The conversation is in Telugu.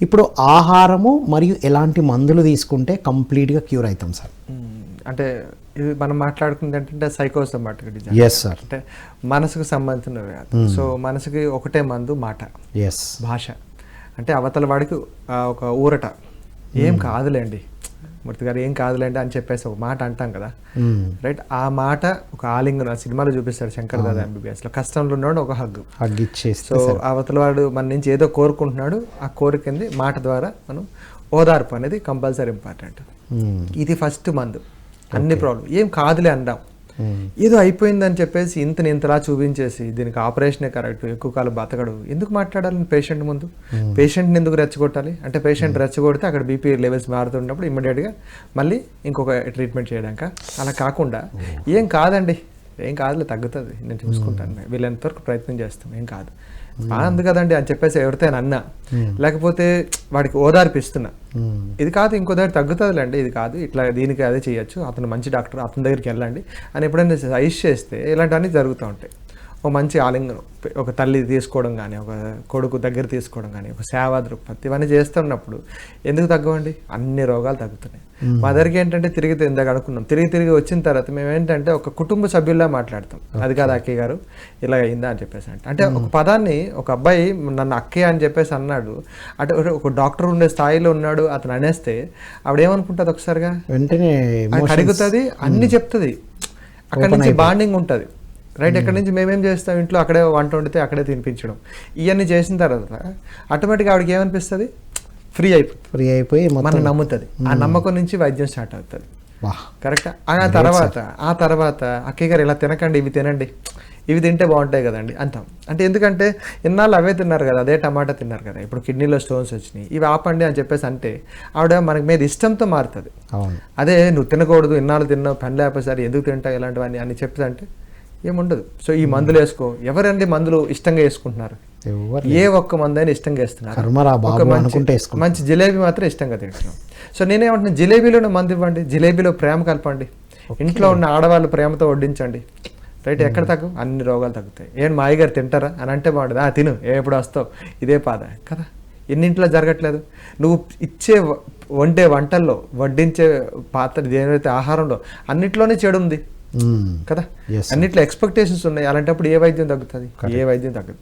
ఇప్పుడు ఆహారము మరియు ఎలాంటి మందులు తీసుకుంటే కంప్లీట్గా క్యూర్ అవుతాం సార్? అంటే ఇది మనం మాట్లాడుకుంది ఏంటంటే సైకోసోమాటిక్ డిజార్డర్. Yes sir. అంటే మనసుకు సంబంధించిన వ్యాధి. సో మనసుకి ఒకటే మందు మాట, ఎస్ భాష. అంటే అవతల వాడికి ఒక ఊరట, ఏం కాదులేండి మూర్తి గారు, ఏం కాదులేండి అని చెప్పేసి ఒక మాట అంటాం కదా, రైట్? ఆ మాట ఒక ఆలింగనం, ఆ సినిమాలో చూపిస్తాడు శంకర్ దాదా MBBSలో, కష్టంలో ఉన్నాడు ఒక హగ్ ఇచ్చేసి. సో అవతల వాడు మన నుంచి ఏదో కోరుకుంటున్నాడు, ఆ కోరికంది మాట ద్వారా మనం ఓదార్పు అనేది కంపల్సరీ ఇంపార్టెంట్. ఇది ఫస్ట్ మందు. అన్ని ప్రాబ్లం ఏం కాదులే అందాం, ఏదో అయిపోయిందని చెప్పేసి ఇంతలా చూపించేసి దీనికి ఆపరేషనే కరెక్ట్, ఎక్కువ కాలం బతకడు, ఎందుకు మాట్లాడాలని పేషెంట్ ముందు? పేషెంట్ని ఎందుకు రెచ్చగొట్టాలి? అంటే పేషెంట్ రెచ్చగొడితే అక్కడ బీపీ లెవెల్స్ మారుతున్నప్పుడు ఇమ్మీడియట్గా మళ్ళీ ఇంకొక ట్రీట్మెంట్ చేయడాక, అలా కాకుండా ఏం కాదండి, ఏం కాదులే, తగ్గుతుంది, నేను చూసుకుంటాను, వీళ్ళంతవరకు ప్రయత్నం చేస్తాం, ఏం కాదు, అందు కదండి అని చెప్పేసి ఎవరితో అన్నా, లేకపోతే వాడికి ఓదార్పిస్తున్నా, ఇది కాదు ఇంకో దగ్గర తగ్గుతుందిలేండి, ఇది కాదు ఇట్లా దీనికి అదే చేయొచ్చు, అతను మంచి డాక్టర్, అతని దగ్గరికి వెళ్ళండి అని ఎప్పుడైనా సజెస్ట్ చేస్తే ఇలాంటివన్నీ జరుగుతూ ఉంటాయి. ఒక మంచి ఆలింగనం, ఒక తల్లి తీసుకోవడం కానీ, ఒక కొడుకు దగ్గర తీసుకోవడం కానీ, ఒక సేవా దృక్పథి, ఇవన్నీ చేస్తున్నప్పుడు ఎందుకు తగ్గవండి? అన్ని రోగాలు తగ్గుతున్నాయి. మా దగ్గరికి ఏంటంటే తిరిగి ఇందాక అనుకున్నాం, తిరిగి వచ్చిన తర్వాత మేము ఏంటంటే ఒక కుటుంబ సభ్యుల్లా మాట్లాడతాం. అది కాదు అక్కయ్య గారు ఇలా అయిందా అని చెప్పేసి అంటే ఒక పదాన్ని, ఒక అబ్బాయి నన్ను అక్కయ్య అని చెప్పేసి అన్నాడు అంటే ఒక డాక్టర్ ఉండే స్థాయిలో ఉన్నాడు అతను అనేస్తే ఆవిడేమనుకుంటుంది? ఒకసారిగా వెంటనే కడుగుతుంది, అన్ని చెప్తుంది, అక్కడి నుంచి బాండింగ్ ఉంటుంది, రైట్? ఎక్కడి నుంచి మేమేం చేస్తాం, ఇంట్లో అక్కడే వంట వండితే అక్కడే తినిపించడం, ఇవన్నీ చేసిన తర్వాత ఆటోమేటిక్గా ఆవిడకి ఏమనిపిస్తుంది? ఫ్రీ అయిపోయి మనం నమ్ముతుంది. ఆ నమ్మకం నుంచి వైద్యం స్టార్ట్ అవుతుంది. కరెక్ట్. ఆ తర్వాత అక్కయ్య గారు ఇలా తినకండి, ఇవి తినండి, ఇవి తింటే బాగుంటాయి కదండి అంటాం. అంటే ఎందుకంటే ఇన్నాళ్ళు అవే తిన్నారు కదా, అదే టమాటా తిన్నారు కదా, ఇప్పుడు కిడ్నీలో స్టోన్స్ వచ్చినాయి, ఇవి ఆపండి అని చెప్పేసి అంటే ఆవిడ మనకి మీద ఇష్టంతో మారుతుంది. అదే నువ్వు తినకూడదు, ఇన్నాళ్ళు తిన్నావు, పని లేకపోతే ఎందుకు తింటావు ఇలాంటివన్నీ అని చెప్పేసి అంటే ఏముండదు. సో ఈ మందులు వేసుకో, ఎవరండి మందులు ఇష్టంగా వేసుకుంటున్నారు? ఏ ఒక్క మందు అయినా ఇష్టంగా వేస్తున్నారు. మంచి జిలేబీ మాత్రం ఇష్టంగా తింటున్నాం. సో నేనేమంటున్నా, జిలేబీలోనే మందు ఇవ్వండి, జిలేబీలో ప్రేమ కలపండి, ఇంట్లో ఉన్న ఆడవాళ్ళు ప్రేమతో వడ్డించండి, రైట్? ఎక్కడ తగ్గు? అన్ని రోగాలు తగ్గుతాయి. ఏం మా అయ్యగారు తింటారా అని అంటే బాగుంటుంది, తిను, ఎప్పుడు వస్తావు, ఇదే పాద కదా. ఎన్నింట్లో జరగట్లేదు? నువ్వు ఇచ్చే వండే వంటల్లో, వడ్డించే పాత్ర, ఏదైతే ఆహారంలో అన్నిట్లోనే చెడు ఉంది కదా, అన్నిట్లో ఎక్స్పెక్టేషన్స్ ఉన్నాయి. అలాంటప్పుడు ఏ వైద్యం తగ్గుతుంది? ఏ వైద్యం తగ్గదు.